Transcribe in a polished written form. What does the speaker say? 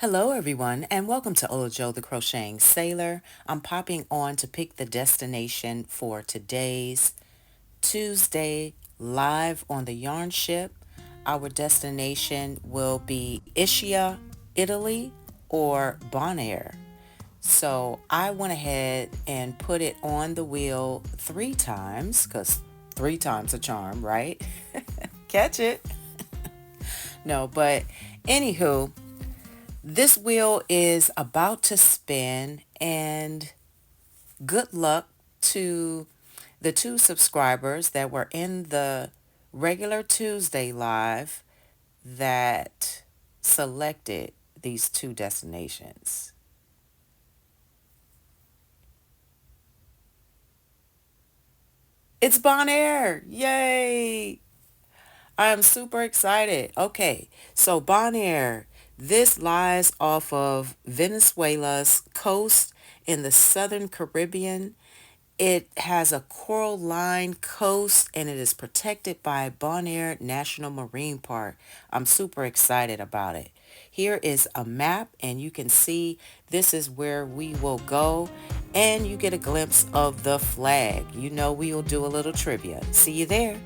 Hello everyone and welcome to Ojo the Crocheting Sailor. I'm popping on to pick the destination for today's Tuesday live on the yarn ship. Our destination will be Ischia, Italy or Bonaire. So I went ahead and put it on the wheel 3 times because 3 times a charm, right? Catch it. No, but anywho, this wheel is about to spin, and good luck to the 2 subscribers that were in the regular Tuesday live that selected these 2 destinations. It's Bonaire! Yay! I am super excited. Okay, so Bonaire, this lies off of Venezuela's coast in the southern Caribbean. It has a coral line coast and it is protected by Bonaire National Marine Park. I'm super excited about it. Here is a map and you can see this is where we will go and you get a glimpse of the flag. You know we will do a little trivia. See you there.